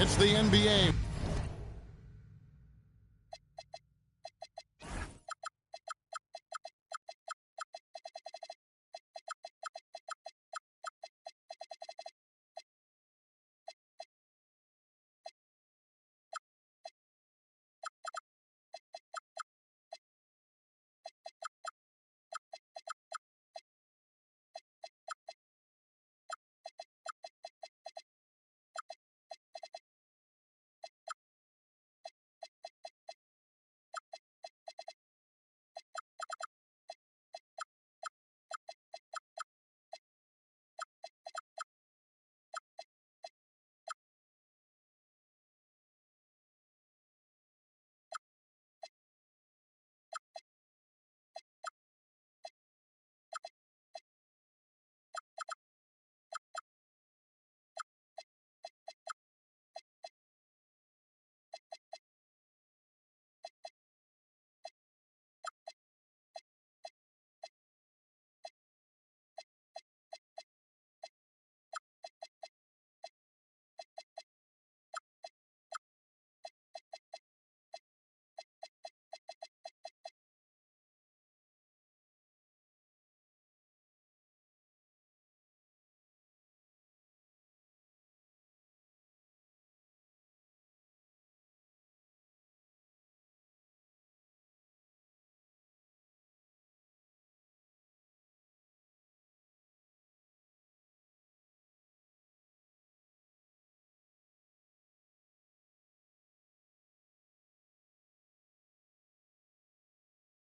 It's the NBA.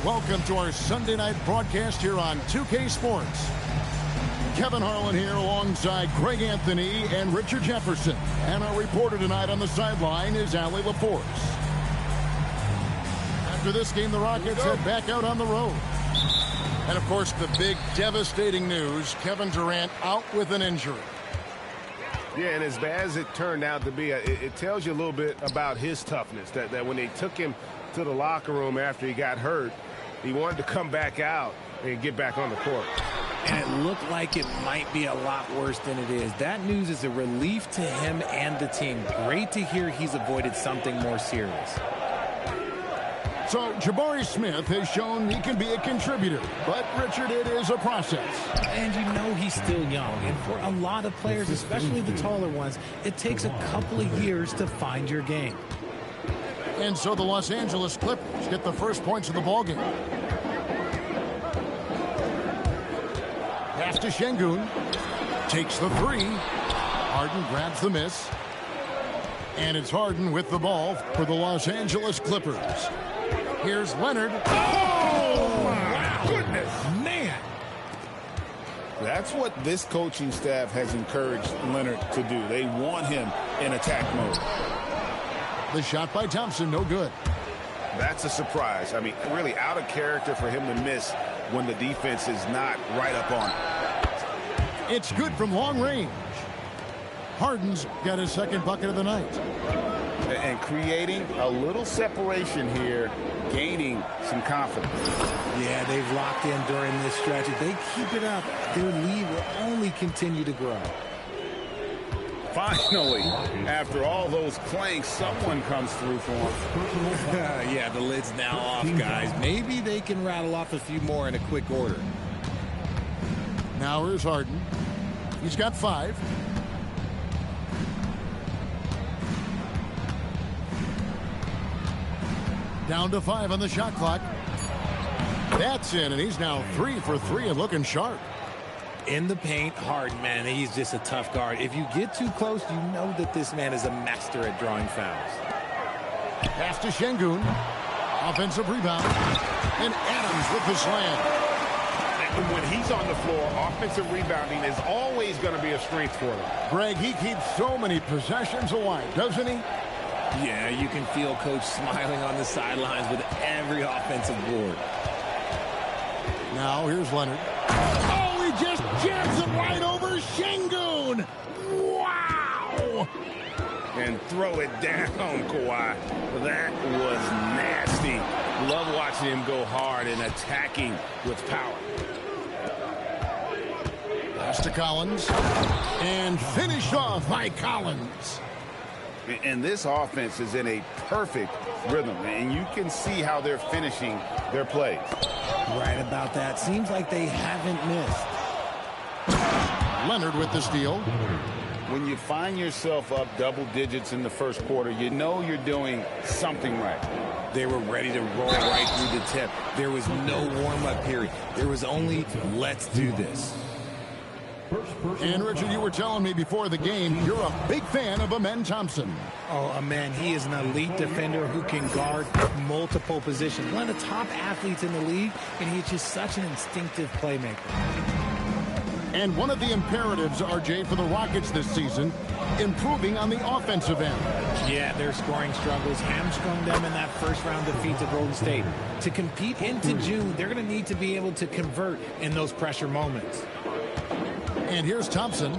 Welcome to our Sunday night broadcast here on 2K Sports. Kevin Harlan here alongside Greg Anthony and Richard Jefferson. And our reporter tonight on the sideline is Allie LaForce. After this game, the Rockets head back out on the road. And, of course, the big devastating news, Kevin Durant out with an injury. Yeah, and as bad as it turned out to be, it tells you a little bit about his toughness, that when they took him to the locker room after he got hurt, he wanted to come back out and get back on the court. And it looked like it might be a lot worse than it is. That news is a relief to him and the team. Great to hear he's avoided something more serious. So, Jabari Smith has shown he can be a contributor. But, Richard, it is a process. And you know he's still young. And for a lot of players, especially the taller ones, it takes a couple of years to find your game. And so the Los Angeles Clippers get the first points of the ballgame. Pass to Şengün. Takes the three. Harden grabs the miss. And it's Harden with the ball for the Los Angeles Clippers. Here's Leonard. Oh, my goodness. Man. That's what this coaching staff has encouraged Leonard to do. They want him in attack mode. The shot by Thompson, no good. That's a surprise. I mean, really out of character for him to miss when the defense is not right up on it. It's good from long range. Harden's got his second bucket of the night. And creating a little separation here, gaining some confidence. Yeah, they've locked in during this stretch. If they keep it up, their lead will only continue to grow. Finally, after all those clanks, someone comes through for him. Yeah, the lid's now off, guys. Maybe they can rattle off a few more in a quick order. Now here's Harden. He's got 5. Down to 5 on the shot clock. That's in, and he's now 3 for 3 and looking sharp. In the paint, Harden, man, he's just a tough guard. If you get too close, you know that this man is a master at drawing fouls. Pass to Şengün. Offensive rebound. And Adams with the slam. When he's on the floor, offensive rebounding is always going to be a strength for them. Greg, he keeps so many possessions alive, doesn't he? Yeah, you can feel Coach smiling on the sidelines with every offensive board. Now here's Leonard. Oh, he just jams it right over Şengün. Wow! And throw it down, Kawhi. That was nasty. Love watching him go hard and attacking with power. Pass to Collins. And finished off by Collins. And this offense is in a perfect rhythm, and you can see how they're finishing their plays. Right about that. Seems like they haven't missed. Leonard with the steal. When you find yourself up double digits in the first quarter, you know you're doing something right. They were ready to roll right through the tip. There was no warm-up period. There was only, let's do this. And, Richard, you were telling me before the game you're a big fan of Amen Thompson. Oh, man, he is an elite defender who can guard multiple positions. One of the top athletes in the league, and he's just such an instinctive playmaker. And one of the imperatives, RJ, for the Rockets this season, improving on the offensive end. Yeah, their scoring struggles hamstrung them in that first-round defeat to Golden State. To compete into June, they're going to need to be able to convert in those pressure moments. And here's Thompson.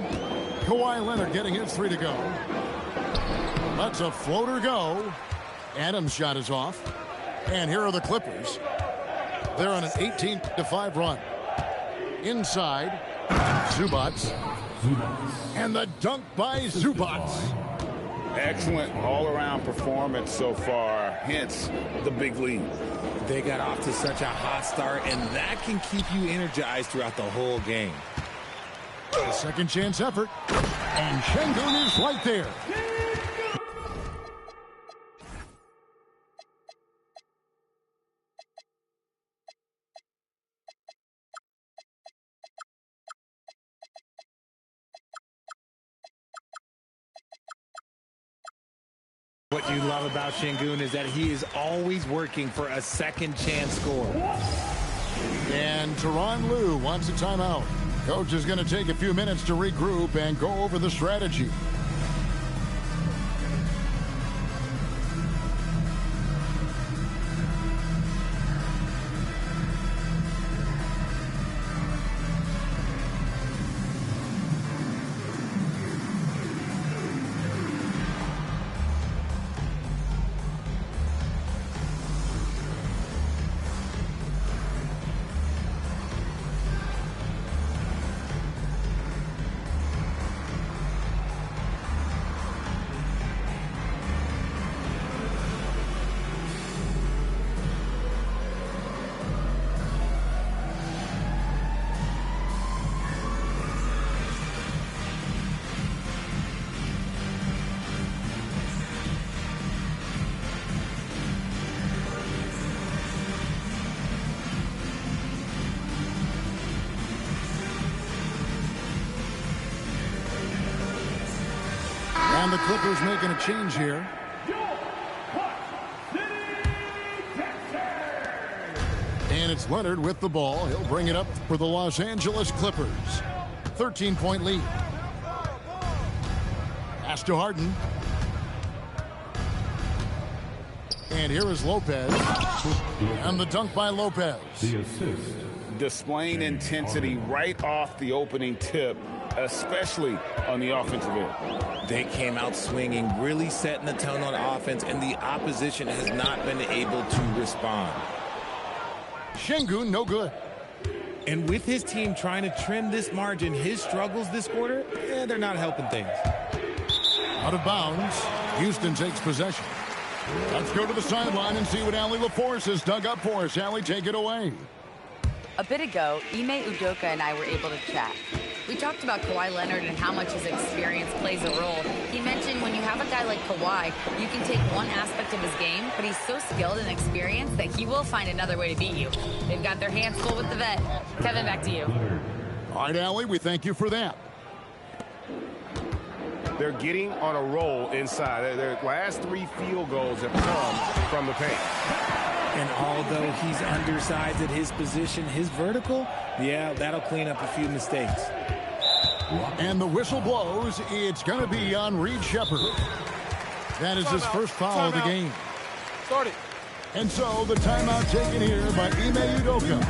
Kawhi Leonard getting his 3 to go. Lets a floater go. Adams' shot is off. And here are the Clippers. They're on an 18-5 run. Inside, Zubats. And the dunk by Zubats. Excellent all-around performance so far, hence the big lead. They got off to such a hot start, and that can keep you energized throughout the whole game. A second chance effort. And Şengün is right there. What you love about Şengün is that he is always working for a second chance score. And Tyronn Lue wants a timeout. Coach is going to take a few minutes to regroup and go over the strategy. And the Clippers making a change here. And it's Leonard with the ball. He'll bring it up for the Los Angeles Clippers. 13-point lead. Pass to Harden. And here is Lopez. And the dunk by Lopez. The assist. Displaying intensity right off the opening tip, especially on the offensive end. They came out swinging, really setting the tone on offense, and the opposition has not been able to respond. Şengün, no good. And with his team trying to trim this margin, his struggles this quarter, they're not helping things. Out of bounds. Houston takes possession. Let's go to the sideline and see what Allie LaForce has dug up for us. Allie, take it away. A bit ago, Ime Udoka and I were able to chat. We talked about Kawhi Leonard and how much his experience plays a role. He mentioned when you have a guy like Kawhi, you can take one aspect of his game, but he's so skilled and experienced that he will find another way to beat you. They've got their hands full with the vet. Kevin, back to you. All right, Allie, we thank you for that. They're getting on a roll inside. Their last 3 field goals have come from the paint. And although he's undersized at his position, his vertical, yeah, that'll clean up a few mistakes. And the whistle blows. It's going to be on Reed Shepherd. That is his first foul of the game. Started. And so the timeout taken here by Ime Udoka.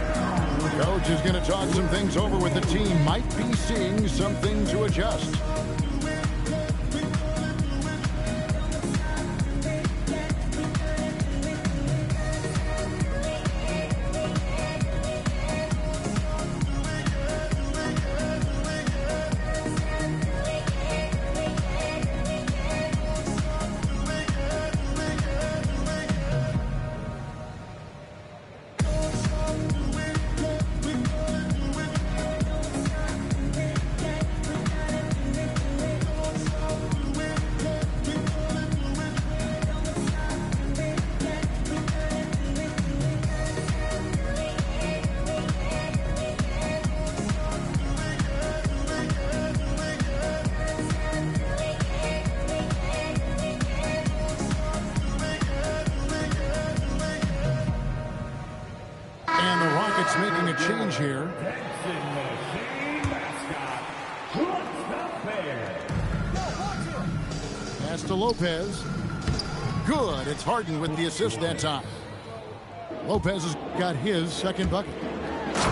Coach is going to talk some things over with the team. Might be seeing something to adjust. here. Pass to Lopez. Good. It's Harden with the assist that time. Lopez has got his second bucket.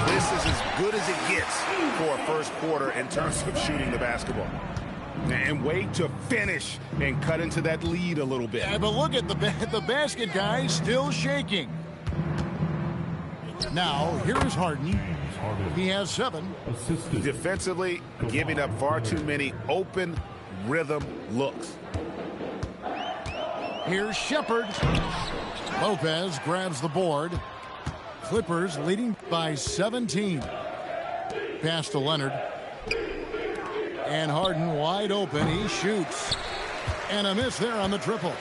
This is as good as it gets for a first quarter in terms of shooting the basketball. And wait to finish and cut into that lead a little bit. Yeah, but look at the basket guy still shaking. Now, here is Harden. He has 7. Defensively, giving up far too many open rhythm looks. Here's Shepard. Lopez grabs the board. Clippers leading by 17. Pass to Leonard. And Harden wide open. He shoots. And a miss there on the triple.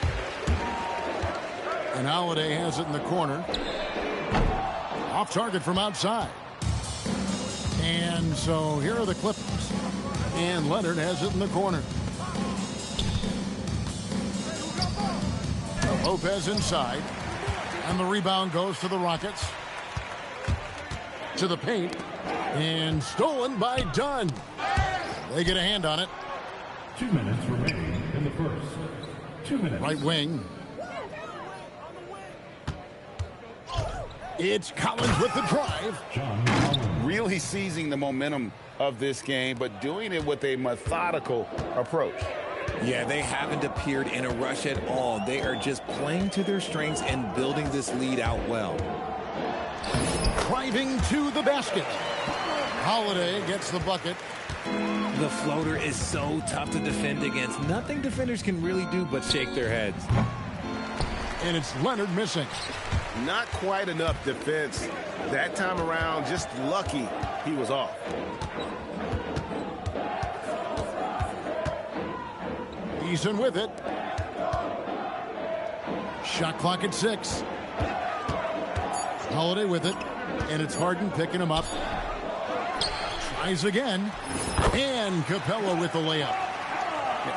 And Holiday has it in the corner. Off target from outside. And so here are the Clippers. And Leonard has it in the corner. Lopez inside. And the rebound goes to the Rockets. To the paint. And stolen by Dunn. They get a hand on it. 2 minutes remaining in the first. 2 minutes. Right wing. It's Collins with the drive. Really seizing the momentum of this game, but doing it with a methodical approach. Yeah, they haven't appeared in a rush at all. They are just playing to their strengths and building this lead out well. Driving to the basket. Holiday gets the bucket. The floater is so tough to defend against. Nothing defenders can really do but shake their heads. And it's Leonard missing. Not quite enough defense. That time around, just lucky he was off. Eason with it. Shot clock at 6. Holiday with it. And it's Harden picking him up. Tries again. And Capella with the layup.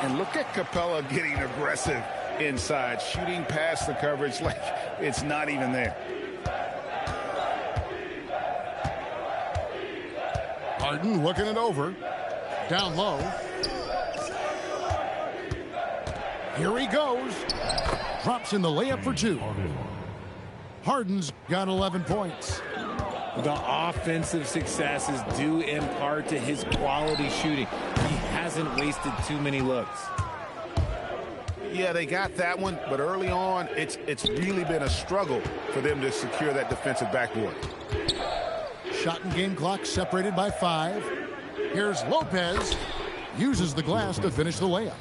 And look at Capella getting aggressive inside, shooting past the coverage like it's not even there. Harden looking it over. Down low. Here he goes. Drops in the layup for 2. Harden's got 11 points. The offensive success is due in part to his quality shooting. He hasn't wasted too many looks. Yeah, they got that one, but early on, it's really been a struggle for them to secure that defensive backboard. Shot and game clock separated by 5. Here's Lopez. Uses the glass to finish the layup.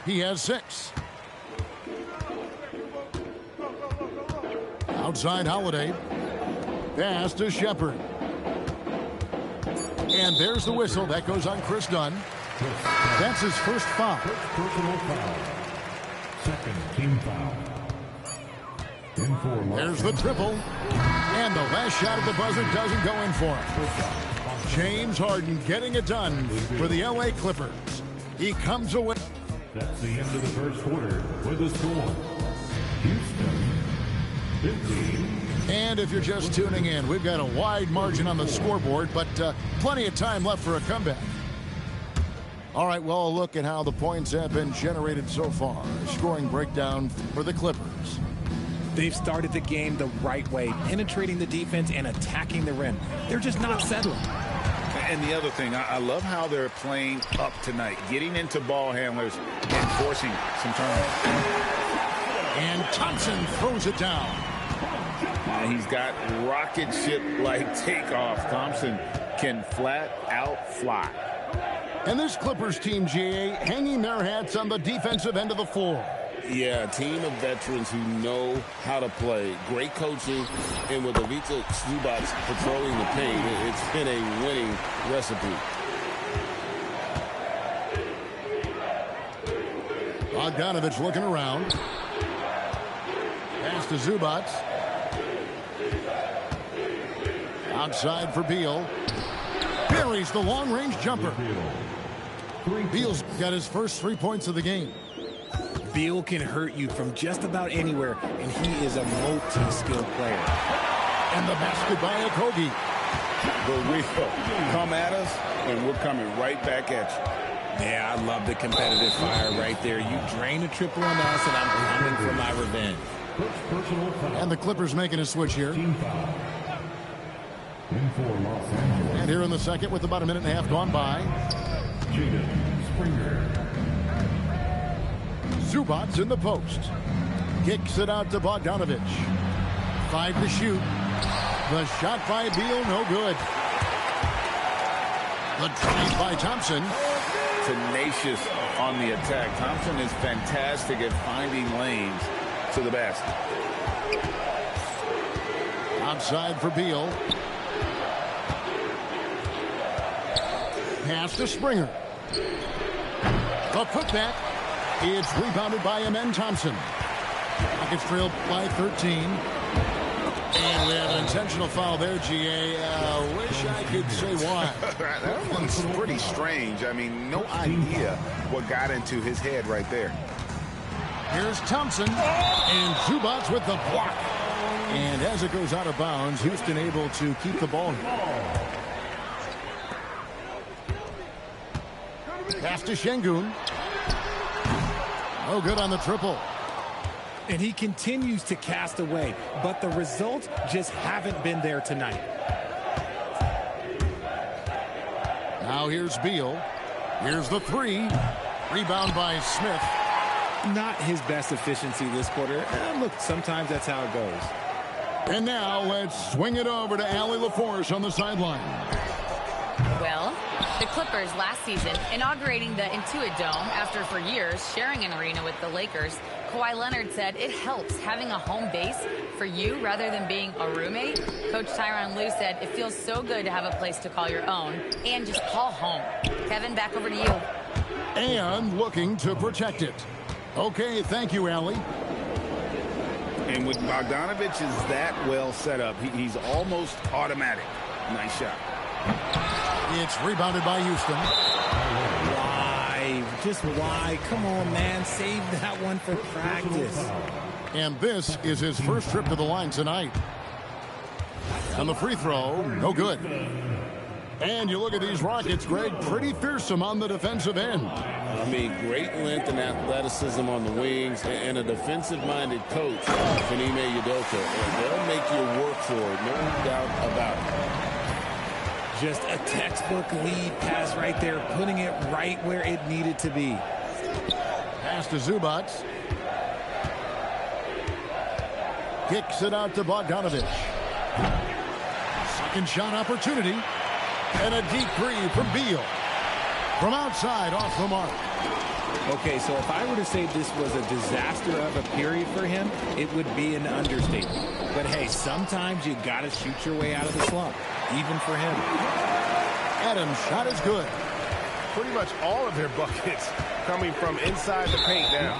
He has 6. Outside Holiday. Pass to Shepard. And there's the whistle. That goes on Chris Dunn. That's his first foul. Personal foul. Second team foul. There's the triple. And the last shot at the buzzer doesn't go in for him. James Harden getting it done for the LA Clippers. He comes away. That's the end of the first quarter with the score. Houston 15. And if you're just tuning in, we've got a wide margin on the scoreboard, but plenty of time left for a comeback. All right, well, a look at how the points have been generated so far. A scoring breakdown for the Clippers. They've started the game the right way, penetrating the defense and attacking the rim. They're just not settling. And the other thing, I love how they're playing up tonight, getting into ball handlers and forcing some turnovers. And Thompson throws it down. He's got rocket ship-like takeoff. Thompson can flat out fly. And this Clippers team, GA, hanging their hats on the defensive end of the floor. Yeah, a team of veterans who know how to play. Great coaching, and with Ivica Zubac patrolling the paint, it's been a winning recipe. Bogdanovich looking around. Pass to Zubac. Outside for Beal. Buries the long-range jumper. Beal's got his first 3 points of the game. Beal can hurt you from just about anywhere, and he is a multi-skilled player. And the basket by Okogie. but we'll come at us, and we're coming right back at you. Yeah, I love the competitive fire right there. You drain a triple on us, and I'm coming for my revenge. And the Clippers making a switch here. Team foul. In for Los Angeles. And here in the second with about a minute and a half gone by. Jaden Springer. Zubats in the post. Kicks it out to Bogdanovich. 5 to shoot. The shot by Beal, no good. The drive by Thompson. Tenacious on the attack. Thompson is fantastic at finding lanes to the basket. Outside for Beal. Pass to Springer. The putback. It's rebounded by Amen Thompson. Rockets trail by 13. And we have an intentional foul there, GA. Wish I could say why. That one's pretty strange. I mean, no idea what got into his head right there. Here's Thompson. And Zubats with the block. And as it goes out of bounds, Houston able to keep the ball. Pass to Şengün. No good on the triple. And he continues to cast away, but the results just haven't been there tonight. Now here's Beal. Here's the three. Rebound by Smith. Not his best efficiency this quarter. Look, sometimes that's how it goes. And now let's swing it over to Allie LaForce on the sideline. Well, the Clippers last season inaugurating the Intuit Dome after for years sharing an arena with the Lakers. Kawhi Leonard said it helps having a home base for you rather than being a roommate. Coach Tyronn Lue said it feels so good to have a place to call your own and just call home. Kevin, back over to you. And looking to protect it. Okay, thank you, Allie. And with Bogdanovich is that well set up, he's almost automatic. Nice shot. It's rebounded by Houston. Why? Just why? Come on, man. Save that one for practice. And this is his first trip to the line tonight. And the free throw, no good. And you look at these Rockets, Greg, pretty fearsome on the defensive end. I mean, great length and athleticism on the wings, and a defensive-minded coach, Ime Udoka. And they'll make you work for it, no doubt about it. Just a textbook lead pass right there, putting it right where it needed to be. Pass to Zubats. Kicks it out to Bogdanovich. Second shot opportunity. And a deep three from Beal. From outside, off the mark. Okay, so if I were to say this was a disaster of a period for him, it would be an understatement. But hey, sometimes you got to shoot your way out of the slump, even for him. Adams' shot is good. Pretty much all of their buckets coming from inside the paint now.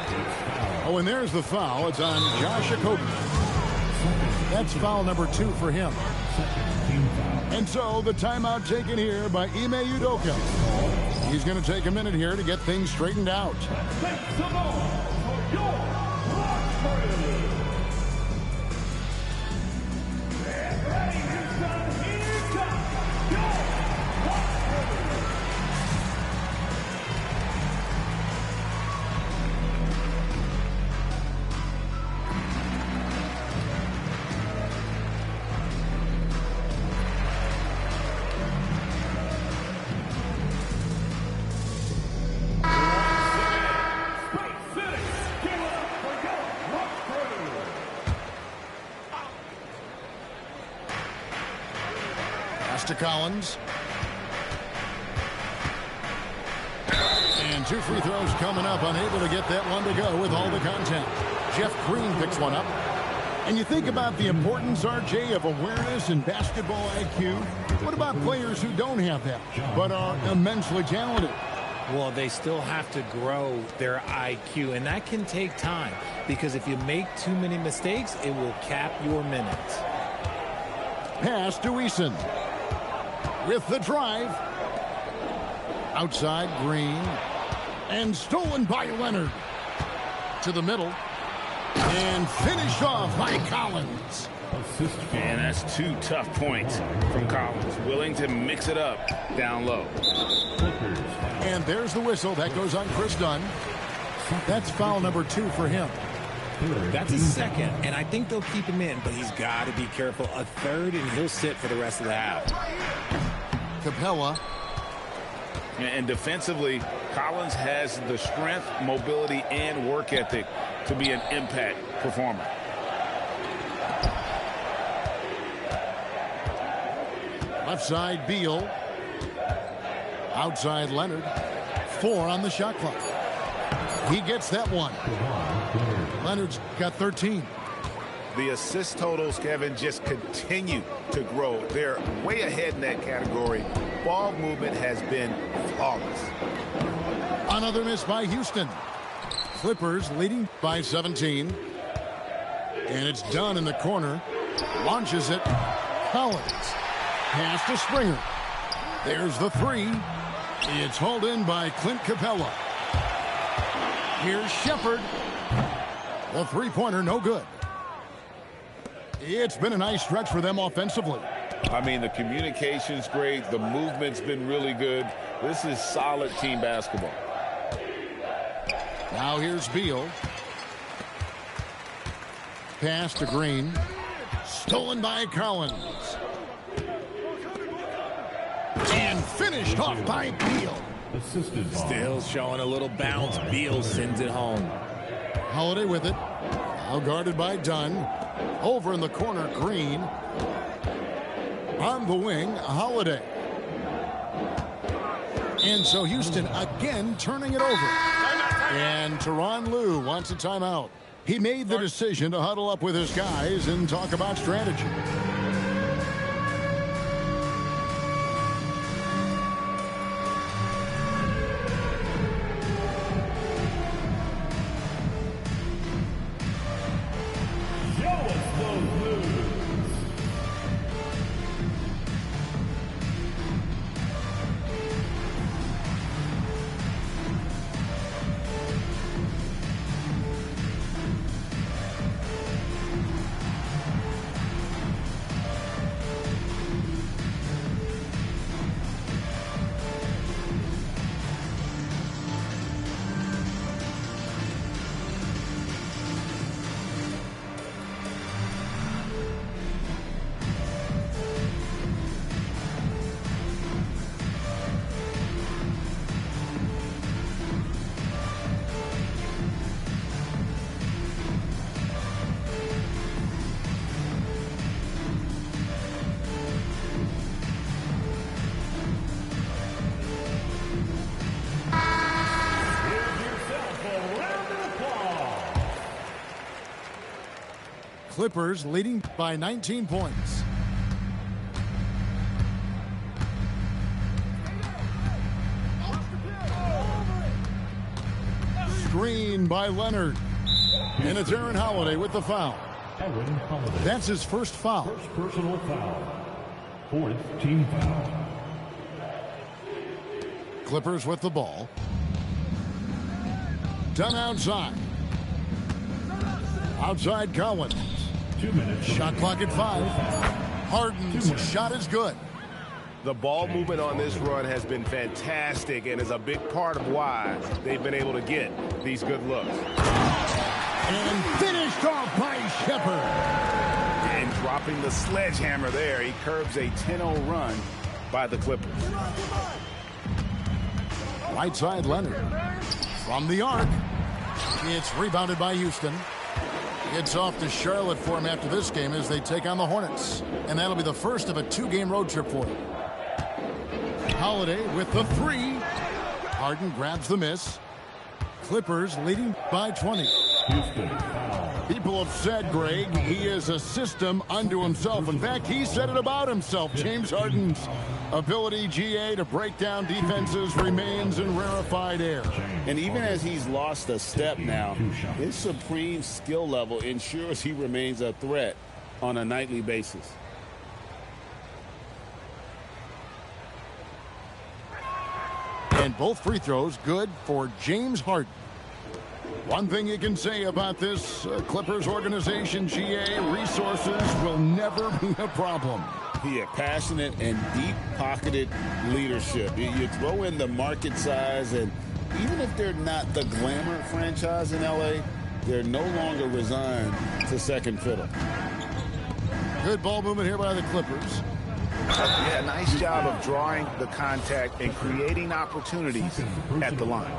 Oh, and there's the foul. It's on Josh Okogie. That's foul number 2 for him. And so the timeout taken here by Ime Udoka. He's going to take a minute here to get things straightened out. To Collins. And 2 free throws coming up, unable to get that one to go with all the contact. Jeff Green picks one up. And you think about the importance, RJ, of awareness and basketball IQ. What about players who don't have that, but are immensely talented? Well, they still have to grow their IQ, and that can take time, because if you make too many mistakes, it will cap your minutes. Pass to Eason. With the drive. Outside, Green. And stolen by Leonard. To the middle. And finished off by Collins. Assist foul. And that's 2 tough points from Collins. Willing to mix it up down low. Clippers foul. And there's the whistle. That goes on Chris Dunn. That's foul number 2 for him. That's a second, and I think they'll keep him in, but he's got to be careful. A third, and he'll sit for the rest of the half. Capella. And defensively, Collins has the strength, mobility, and work ethic to be an impact performer. Left side, Beal. Outside, Leonard. 4 on the shot clock. He gets that one. Leonard's got 13. The assist totals, Kevin, just continue to grow. They're way ahead in that category. Ball movement has been flawless. Another miss by Houston. Clippers leading by 17. And it's done in the corner. Launches it. Collins. Pass to Springer. There's the 3. It's hauled in by Clint Capella. Here's Shepard. The three-pointer, no good. It's been a nice stretch for them offensively. I mean, the communication's great. The movement's been really good. This is solid team basketball. Now here's Beal. Pass to Green. Stolen by Collins. And finished off by Beal. Assisted foul. Still showing a little bounce. Beal sends it home. Holiday with it. Now guarded by Dunn. Over in the corner, Green. On the wing, Holiday. And so Houston again turning it over. And Tyronn Lue wants a timeout. He made the decision to huddle up with his guys and talk about strategy. Clippers leading by 19 points. Screen by Leonard. And it's Aaron Holiday with the foul. Aaron Holiday. That's his first foul. First personal foul. 4th team foul. Clippers with the ball. Done outside. Outside Collins. 2 minutes. Shot clock at 5. Harden's shot is good. The ball movement on this run has been fantastic and is a big part of why they've been able to get these good looks. And finished off by Shepard. And dropping the sledgehammer there, he curbs a 10-0 run by the Clippers. Right side Leonard. From the arc. It's rebounded by Houston. It's off to Charlotte for him after this game as they take on the Hornets. And that'll be the first of a 2-game road trip for him. Holiday with the 3. Harden grabs the miss. Clippers leading by 20. Houston foul. People have said, Greg, he is a system unto himself. In fact, he said it about himself. James Harden's ability, GA, to break down defenses remains in rarefied air. And even as he's lost a step now, his supreme skill level ensures he remains a threat on a nightly basis. And both free throws good for James Harden. One thing you can say about this Clippers organization, GA, resources will never be a problem. Yeah, passionate and deep-pocketed leadership. You throw in the market size, and even if they're not the glamour franchise in L.A., they're no longer resigned to second fiddle. Good ball movement here by the Clippers. Yeah, nice job of drawing the contact and creating opportunities at the line.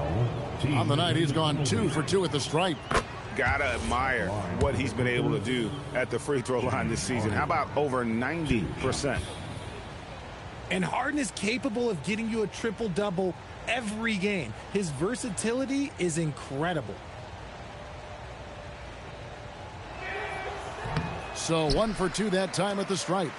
On the night, he's gone 2 for 2 at the stripe. Gotta admire what he's been able to do at the free throw line this season. How about over 90%? And Harden is capable of getting you a triple-double every game. His versatility is incredible. So 1 for 2 that time at the stripe.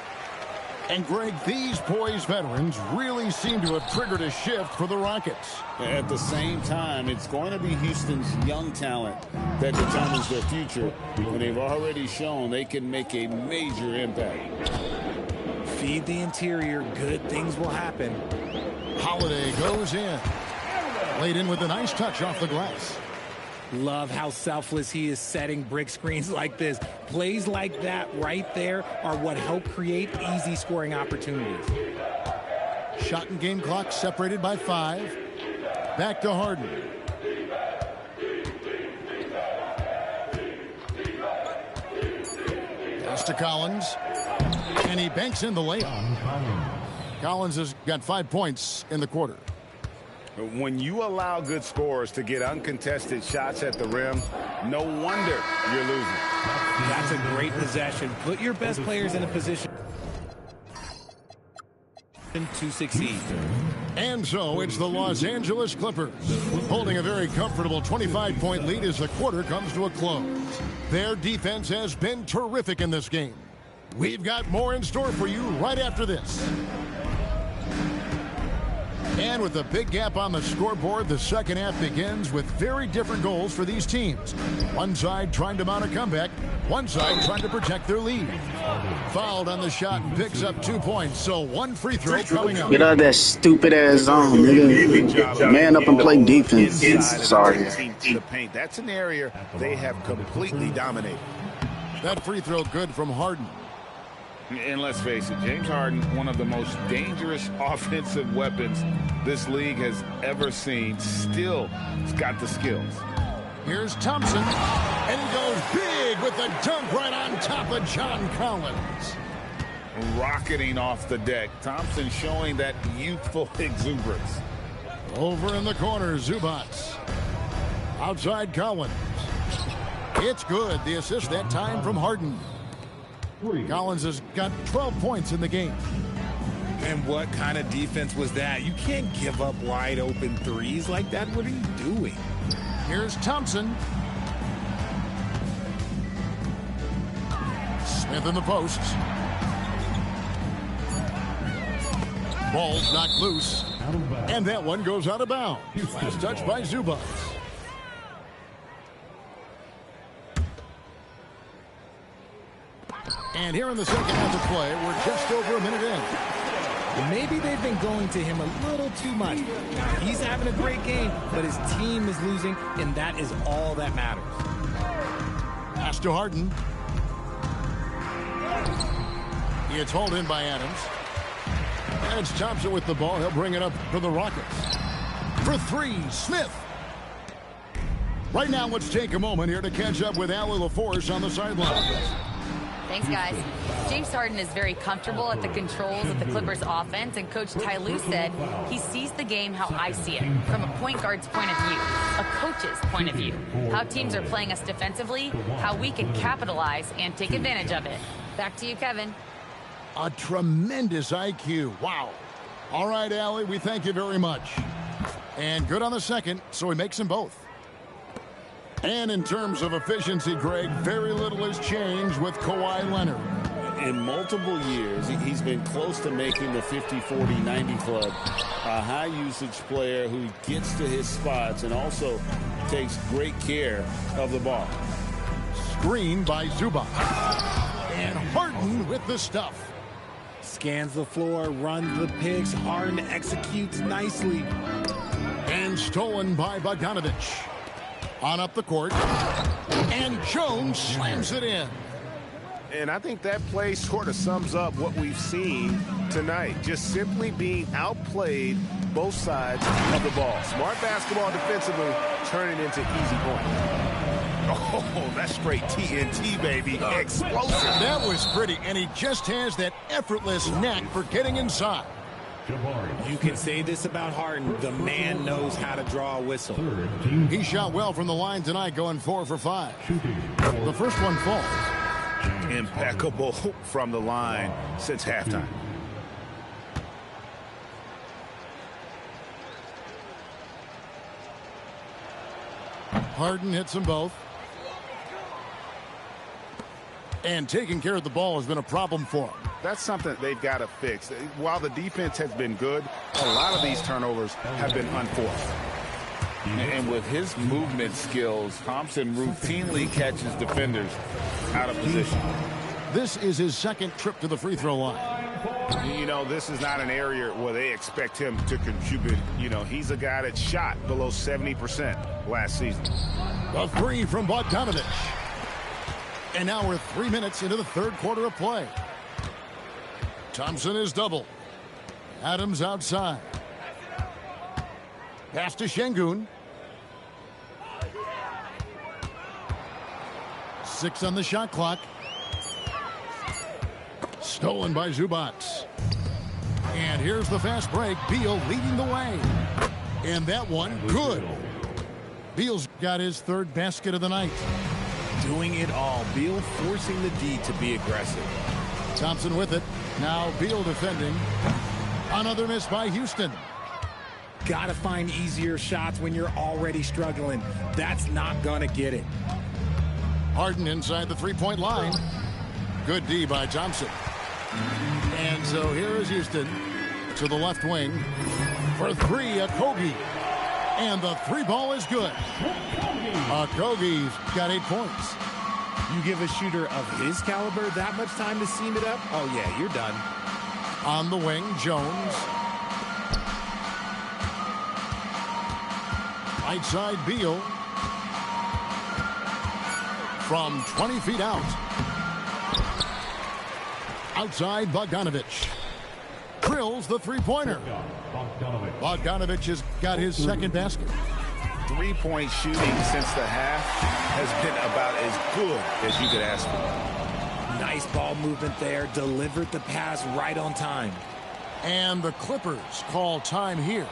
And, Greg, these poised veterans really seem to have triggered a shift for the Rockets. At the same time, it's going to be Houston's young talent that determines their future, and they've already shown they can make a major impact. Feed the interior, good things will happen. Holiday goes in. Laid in with a nice touch off the glass. Love how selfless he is setting brick screens like this. Plays like that right there are what help create easy scoring opportunities. Shot and game clock separated by 5. Back to Harden. Pass to Collins. And he banks in the layup. Collins has got 5 points in the quarter. When you allow good scorers to get uncontested shots at the rim, no wonder you're losing. That's a great possession. Put your best players in a position to succeed. And so it's the Los Angeles Clippers holding a very comfortable 25-point lead as the quarter comes to a close. Their defense has been terrific in this game. We've got more in store for you right after this. And with a big gap on the scoreboard, the second half begins with very different goals for these teams. One side trying to mount a comeback, one side trying to protect their lead. Fouled on the shot and picks up 2 points, so 1 free throw coming up. Get out of that stupid ass zone, nigga. Man up and play defense. Sorry. The paint. That's an area they have completely dominated. That free throw good from Harden. And let's face it, James Harden, one of the most dangerous offensive weapons this league has ever seen, still has got the skills. Here's Thompson, and he goes big with the dunk right on top of John Collins. Rocketing off the deck. Thompson showing that youthful exuberance. Over in the corner, Zubats. Outside Collins. It's good. The assist that time from Harden. Collins has got 12 points in the game. And what kind of defense was that? You can't give up wide open threes like that. What are you doing? Here's Thompson. Smith in the posts. Ball's knocked loose. And that one goes out of bounds. Last touch by Zubats. And here in the second half of play, we're just over a minute in. Maybe they've been going to him a little too much. Now, he's having a great game, but his team is losing, and that is all that matters. Pass to Harden. It's hauled in by Adams. And it's Thompson with the ball. He'll bring it up for the Rockets. For 3, Smith. Right now, let's take a moment here to catch up with Allie LaForce on the sidelines. Thanks, guys. James Harden is very comfortable at the controls of the Clippers offense, and Coach Ty Lue said he sees the game how I see it, from a point guard's point of view, a coach's point of view, how teams are playing us defensively, how we can capitalize and take advantage of it. Back to you, Kevin. A tremendous IQ. Wow. All right, Allie, we thank you very much. And good on the second, so he makes them both. And in terms of efficiency, Greg, very little has changed with Kawhi Leonard. In multiple years, he's been close to making the 50-40-90 club. A high-usage player who gets to his spots and also takes great care of the ball. Screen by Zubac. And Harden with the stuff. Scans the floor, runs the picks. Harden executes nicely. And stolen by Bogdanovich. On up the court. And Jones slams it in. And I think that play sort of sums up what we've seen tonight. Just simply being outplayed both sides of the ball. Smart basketball defensively, turning into easy points. Oh, that's straight TNT, baby. Explosive. That was pretty, and he just has that effortless knack for getting inside. You can say this about Harden. The man knows how to draw a whistle. He shot well from the line tonight, going 4 for 5. The first one falls. Impeccable from the line since halftime. Harden hits them both. And taking care of the ball has been a problem for him. That's something they've got to fix. While the defense has been good, a lot of these turnovers have been unforced. And with his movement skills, Thompson routinely catches defenders out of position. This is his second trip to the free throw line. You know, this is not an area where they expect him to contribute. You know, he's a guy that shot below 70% last season. A three from Bogdanovich. And now we're 3 minutes into the third quarter of play. Thompson is doubled. Adams outside. Pass to Şengün. 6 on the shot clock. Stolen by Zubac. And here's the fast break. Beal leading the way. And that one, good. Beal's got his third basket of the night. Doing it all. Beal forcing the D to be aggressive. Thompson with it. Now Beal defending. Another miss by Houston. Got to find easier shots when you're already struggling. That's not going to get it. Harden inside the three-point line. Good D by Thompson. And so here is Houston to the left wing. For three, Okogie. And the three ball is good. Okogie's got 8 points. You give a shooter of his caliber that much time to seam it up? Oh, yeah, you're done. On the wing, Jones. Right side, Beal. From 20 feet out. Outside, Bogdanovich. Drills the three-pointer. Bogdanovich has got his second basket. Three-point shooting since the half has been about as good as you could ask for. Nice ball movement there. Delivered the pass right on time. And the Clippers call time here.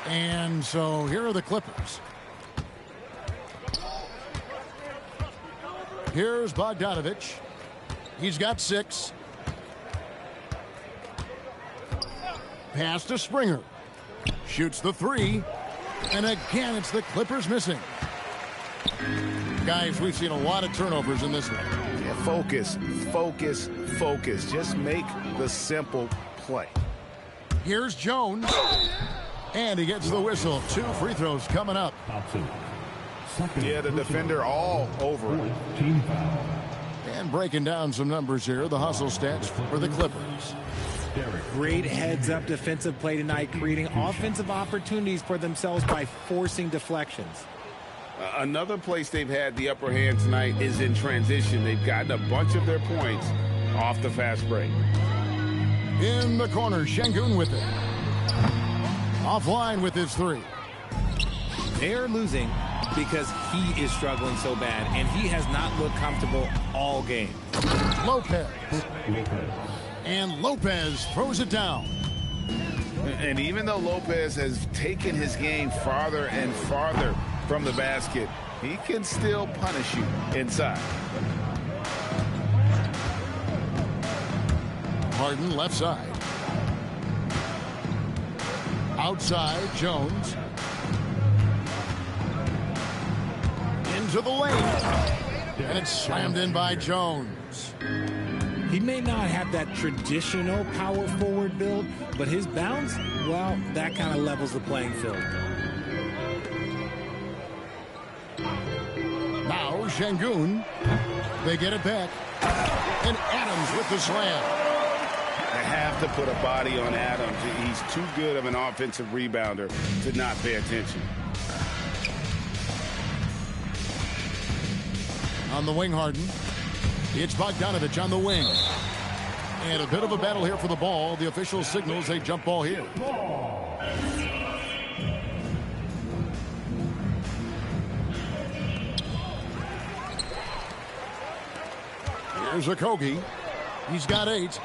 And so here are the Clippers. Here's Bogdanovich. He's got 6. Pass to Springer. Shoots the 3. And again, it's the Clippers missing. Guys, we've seen a lot of turnovers in this one. Yeah, focus, focus, focus. Just make the simple play. Here's Jones. And he gets the whistle. 2 free throws coming up. Yeah, the defender all over it. And breaking down some numbers here, the hustle stats for the Clippers. Great heads-up defensive play tonight, creating offensive opportunities for themselves by forcing deflections. Another place they've had the upper hand tonight is in transition. They've gotten a bunch of their points off the fast break. In the corner, Şengün with it. Offline with his three. They're losing because he is struggling so bad, and he has not looked comfortable all game. Lopez. And Lopez throws it down. And even though Lopez has taken his game farther and farther from the basket, he can still punish you inside. Harden left side. Outside, Jones. Into the lane. And it's slammed in by Jones. He may not have that traditional power forward build, but his bounce, well, that kind of levels the playing field. Now Şengün. They get it back. And Adams with the slam. They have to put a body on Adams. He's too good of an offensive rebounder to not pay attention. On the wing, Harden. It's Bogdanovich on the wing. And a bit of a battle here for the ball. The official signals a jump ball here. Here's Okogie. He's got 8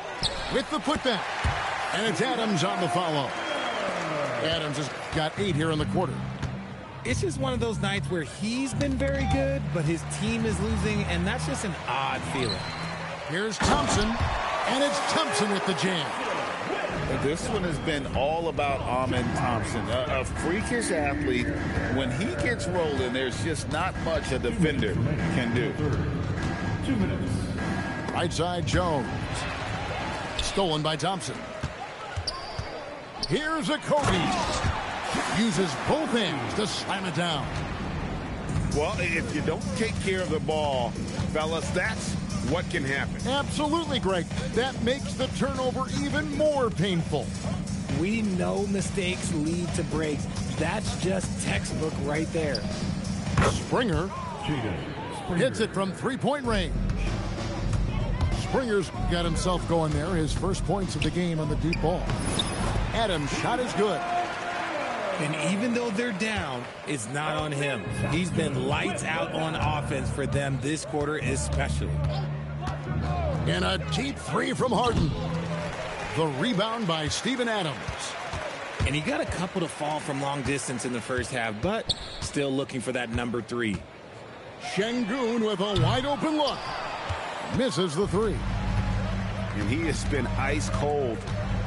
with the putback. And it's Adams on the follow. Adams has got 8 here in the quarter. It's just one of those nights where he's been very good, but his team is losing, and that's just an odd feeling. Here's Thompson, and it's Thompson with the jam. This one has been all about Amen Thompson, a freakish athlete. When he gets rolling, there's just not much a defender can do. 2 minutes. Right side, Jones. Stolen by Thompson. Here's Okogie. Uses both hands to slam it down. Well, if you don't take care of the ball, fellas, that's what can happen. Absolutely, Greg. That makes the turnover even more painful. We know mistakes lead to breaks. That's just textbook right there. Springer hits it from three-point range. Springer's got himself going there. His first points of the game on the deep ball. Adams' shot is good. And even though they're down, it's not on him. He's been lights out on offense for them this quarter especially. And a deep three from Harden. The rebound by Steven Adams. And he got a couple to fall from long distance in the first half, but still looking for that number 3. Şengün with a wide open look. Misses the 3. And he has been ice cold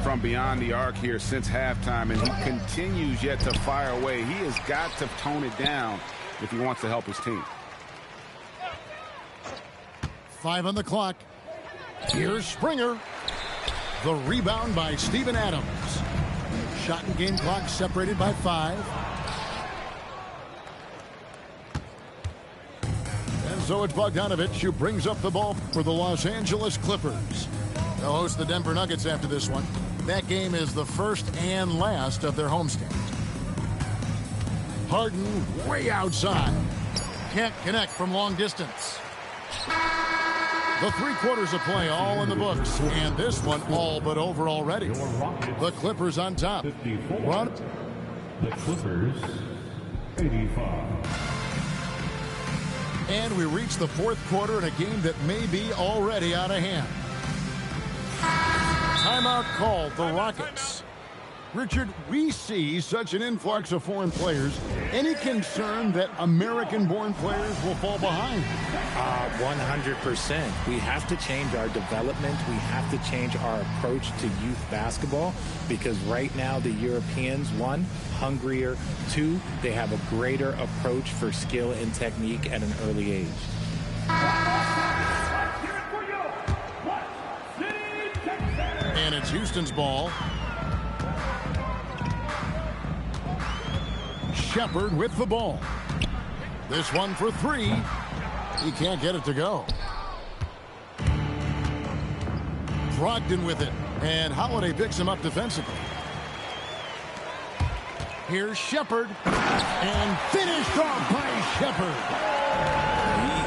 from beyond the arc here since halftime, and he continues yet to fire away. He has got to tone it down if he wants to help his team. 5 on the clock. Here's Springer. The rebound by Steven Adams. Shot and game clock separated by 5. And so it's Bogdanovich who brings up the ball for the Los Angeles Clippers. They'll host the Denver Nuggets after this one. That game is the first and last of their homestand. Harden way outside. Can't connect from long distance. The 3 quarters of play all in the books. And this one all but over already. The Clippers on top. 54. Run. The Clippers, 85. And we reach the 4th quarter in a game that may be already out of hand. Timeout called the Rockets. Richard, we see such an influx of foreign players. Any concern that American-born players will fall behind? 100%. We have to change our development. We have to change our approach to youth basketball because right now the Europeans, 1, hungrier, 2, they have a greater approach for skill and technique at an early age. And it's Houston's ball. Shepard with the ball. This one for 3. He can't get it to go. Brogdon with it. And Holiday picks him up defensively. Here's Shepard. And finished off by Shepard.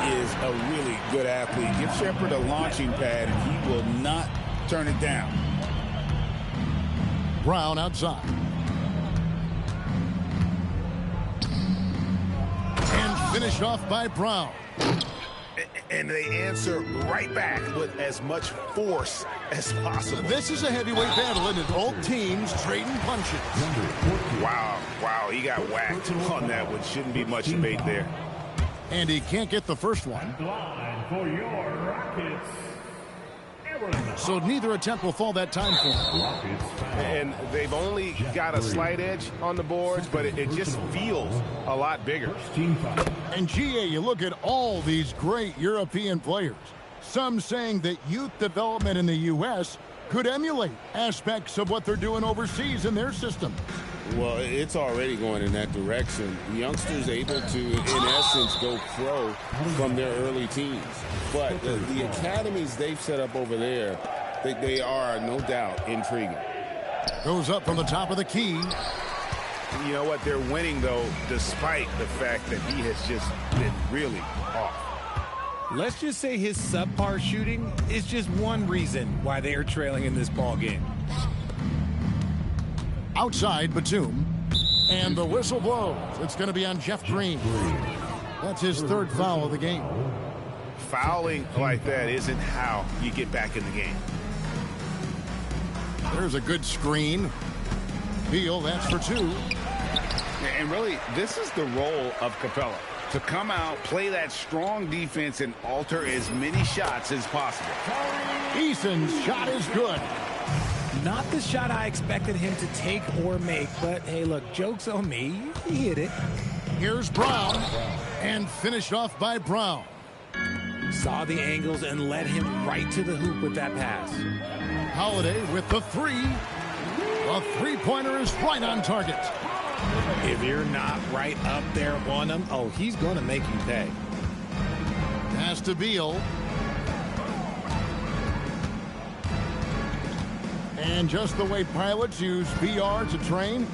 He is a really good athlete. Give Shepard a launching pad, and he will not turn it down. Brown outside. And finished off by Brown. And they answer right back with as much force as possible. This is a heavyweight battle, and both teams trading punches. Wow, he got whacked on that one. Shouldn't be much debate there. And he can't get the first one. For your Rockets. So neither attempt will fall that time for him. And they've only got a slight edge on the boards, but it just feels a lot bigger. And GA, you look at all these great European players. Some saying that youth development in the U.S. could emulate aspects of what they're doing overseas in their system. Well, it's already going in that direction. Youngsters able to, in essence, go pro from their early teens. But the academies they've set up over there, they are, no doubt, intriguing. Goes up from the top of the key. You know what? They're winning, though, despite the fact that he has just been really off. Let's just say his subpar shooting is just one reason why they are trailing in this ball game. Outside Batum. And the whistle blows. It's going to be on Jeff Green. That's his third foul of the game. Fouling like that isn't how you get back in the game. There's a good screen. Beal, that's for two. And really, this is the role of Capella. To come out, play that strong defense, and alter as many shots as possible. Eason's shot is good. Not the shot I expected him to take or make, but hey, look, joke's on me. He hit it. Here's Brown. And finished off by Brown. Saw the angles and led him right to the hoop with that pass. Holiday with the three. The three-pointer is right on target. If you're not right up there on him, oh, he's going to make you pay. Pass to Beal. And just the way pilots use VR to train,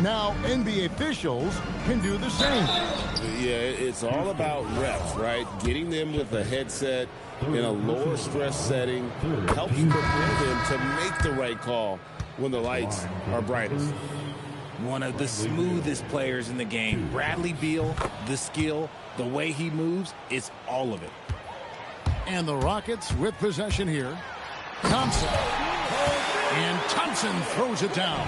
now NBA officials can do the same. Yeah, it's all about reps, right? Getting them with a headset in a lower stress setting helps prepare them to make the right call when the lights are brightest. One of the smoothest players in the game. Bradley Beal, the skill, the way he moves, it's all of it. And the Rockets with possession here. Thompson. And Thompson throws it down.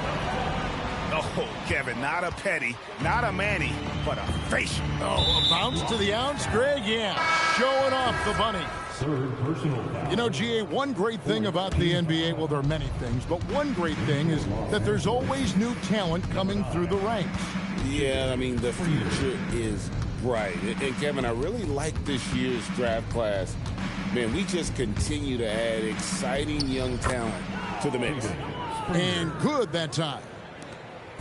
Oh, Kevin, not a petty, not a Manny, but a facial. Oh, a bounce to the ounce, Greg, yeah. Showing off the bunny. Third personal foul. You know, GA, one great thing about the NBA, well, there are many things, but one great thing is that there's always new talent coming through the ranks. Yeah, I mean, the future is bright. And Kevin, I really like this year's draft class. Man, we just continue to add exciting young talent to the mix. And good that time.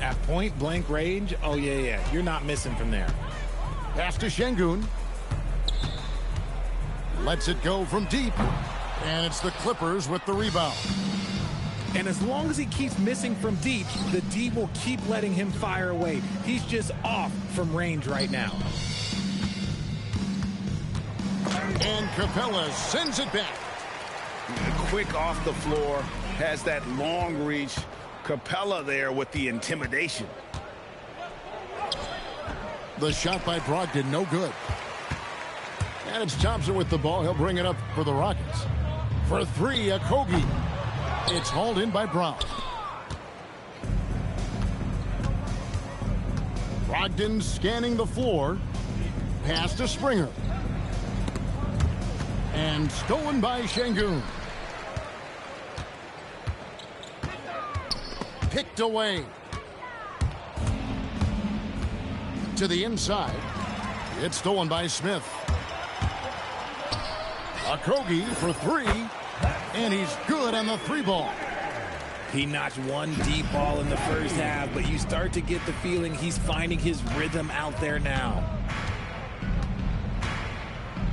At point-blank range, oh, yeah, you're not missing from there. Pass to Şengün. Lets it go from deep. And it's the Clippers with the rebound. And as long as he keeps missing from deep, the D will keep letting him fire away. He's just off from range right now. And Capella sends it back. Quick off the floor, has that long reach. Capella there with the intimidation. The shot by Brogdon, no good. And it's Thompson with the ball. He'll bring it up for the Rockets. For three, Okogie. It's hauled in by Brown. Brogdon scanning the floor. Pass to Springer. And stolen by Şengün. Picked away. To the inside. It's stolen by Smith. Okogie for three. And he's good on the three ball. He notched one deep ball in the first half, but you start to get the feeling he's finding his rhythm out there now.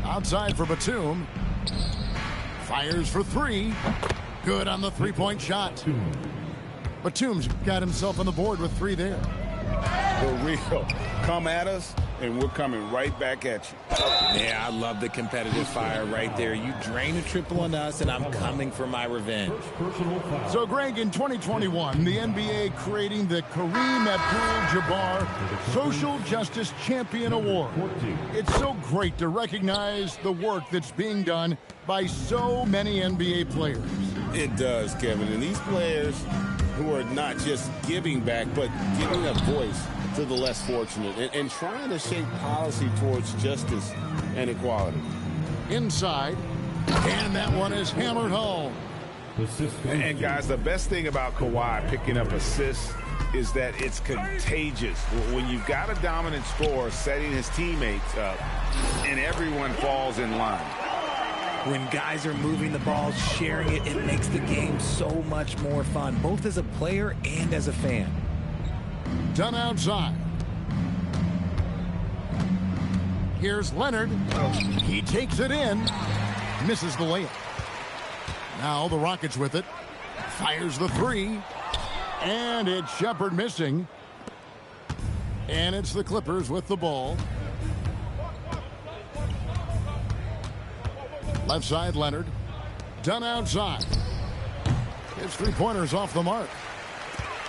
Outside for Batum. Fires for three. Good on the three-point shot. Batum's got himself on the board with three there. For real. Come at us, and we're coming right back at you. Yeah, I love the competitive fire right there. You drain a triple on us, and I'm coming for my revenge. So, Greg, in 2021, the NBA creating the Kareem Abdul-Jabbar Social Justice Champion Award. It's so great to recognize the work that's being done by so many NBA players. It does, Kevin. And these players who are not just giving back, but giving a voice to the less fortunate and trying to shape policy towards justice and equality. Inside, and that one is hammered home. And guys, the best thing about Kawhi picking up assists is that it's contagious. When you've got a dominant scorer setting his teammates up, and everyone falls in line. When guys are moving the ball, sharing it, it makes the game so much more fun, both as a player and as a fan. Done outside. Here's Leonard. He takes it in. Misses the layup. Now the Rockets with it. Fires the three. And it's Shepard missing. And it's the Clippers with the ball. Left side, Leonard. Done outside. His three-pointers off the mark.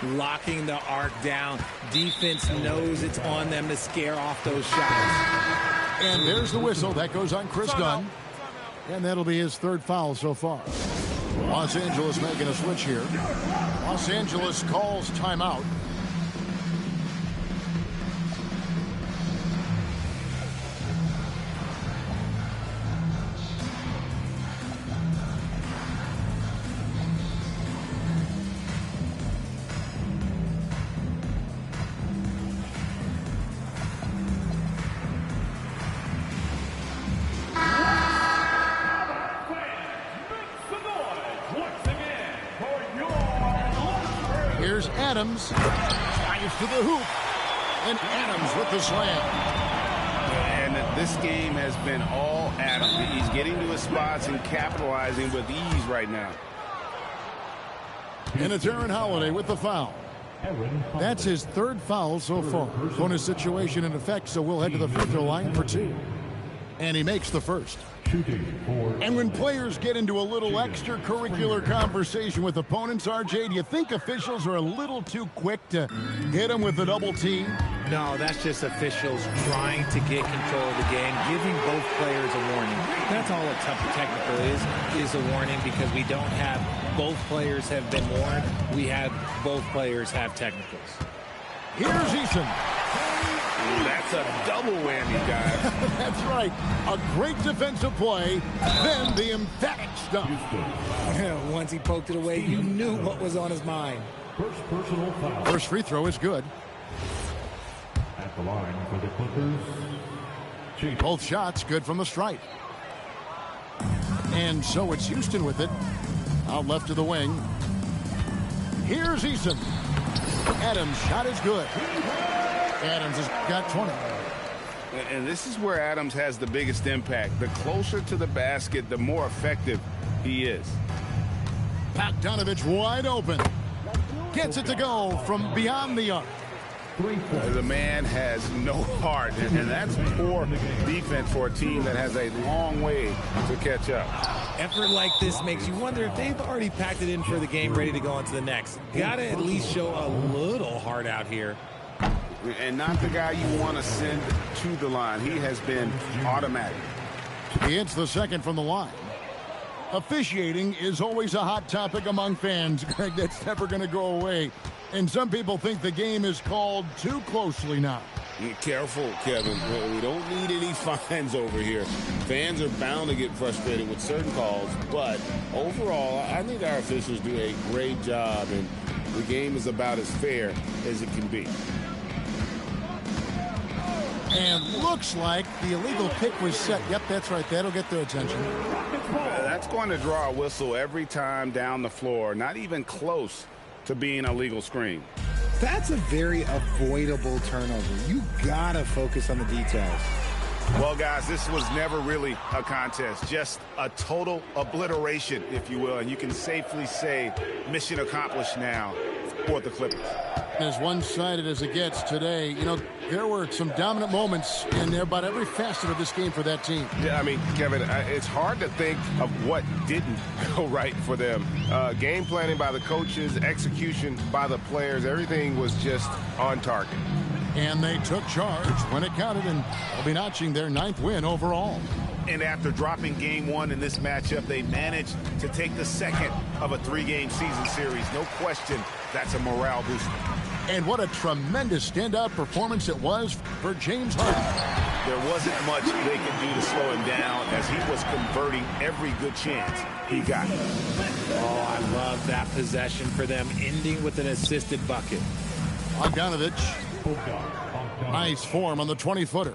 Locking the arc down. Defense knows it's on them to scare off those shots. And there's the whistle. That goes on Chris Dunn. And that'll be his third foul so far. Los Angeles making a switch here. Los Angeles calls timeout. Here's Adams. Drives to the hoop. And Adams with the slam. And this game has been all Adams. He's getting to his spots and capitalizing with ease right now. And it's Aaron Holiday with the foul. That's his third foul so far. Bonus situation in effect, so we'll head to the free throw line for two. And he makes the first. And when players get into a little extracurricular conversation with opponents, RJ, do you think officials are a little too quick to hit them with a double team? No, that's just officials trying to get control of the game, giving both players a warning. That's all a technical is a warning, because we don't have both players have been warned. We have both players have technicals. Here's Eason. That's a double whammy, guys. That's right. A great defensive play, then the emphatic stop. Once he poked it away, you knew what was on his mind. First personal foul. First free throw is good. At the line for the Clippers. Both shots good from the stripe. And so it's Houston with it. Out left to the wing. Here's Eason. Adams' shot is good. Adams has got 20. And this is where Adams has the biggest impact. The closer to the basket, the more effective he is. Bogdanovich wide open. Gets it to go from beyond the arc. The man has no heart, and that's poor defense for a team that has a long way to catch up. Effort like this makes you wonder if they've already packed it in for the game, ready to go on to the next. Gotta at least show a little heart out here. And not the guy you want to send to the line. He has been automatic. He hits the second from the line. Officiating is always a hot topic among fans, Greg. That's never going to go away. And some people think the game is called too closely now. Be careful, Kevin. We don't need any fines over here. Fans are bound to get frustrated with certain calls, but overall, I think our officials do a great job, and the game is about as fair as it can be. And looks like the illegal pick was set. Yep, that's right. That'll get their attention. That's going to draw a whistle every time down the floor. Not even close to being a legal screen. That's a very avoidable turnover. You gotta focus on the details. Well, guys, this was never really a contest. Just a total obliteration, if you will. And you can safely say mission accomplished now for the Clippers. As one-sided as it gets today, you know, there were some dominant moments in there about every facet of this game for that team. Yeah, I mean, Kevin, it's hard to think of what didn't go right for them. Game planning by the coaches, execution by the players, everything was just on target. And they took charge when it counted, and they'll be notching their 9th win overall. And after dropping game 1 in this matchup, they managed to take the second of a 3-game season series. No question, that's a morale booster. And what a tremendous standout performance it was for James Harden. There wasn't much they could do to slow him down as he was converting every good chance he got. Oh, I love that possession for them, ending with an assisted bucket. Bogdanovich. Nice form on the 20-footer.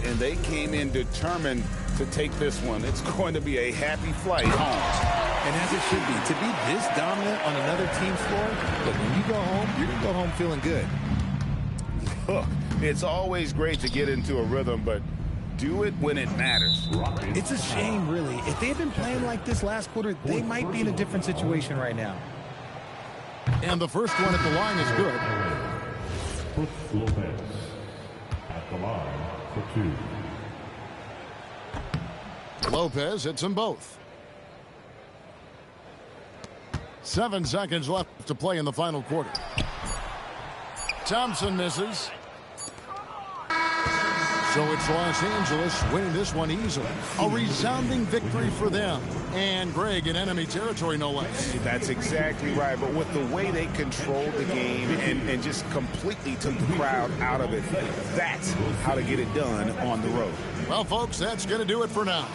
And they came in determined to take this one. It's going to be a happy flight home. And as it should be, to be this dominant on another team's floor, but when you go home, you're going to go home feeling good. Look, it's always great to get into a rhythm, but do it when it matters. It's a shame, really. If they had been playing like this last quarter, they might be in a different situation right now. And the first one at the line is good. Lopez at the line for 2. Lopez hits them both. 7 seconds left to play in the final quarter. Thompson misses. So it's Los Angeles winning this one easily. A resounding victory for them. And Greg in enemy territory, no less. That's exactly right. But with the way they controlled the game and just completely took the crowd out of it, that's how to get it done on the road. Well, folks, that's going to do it for now.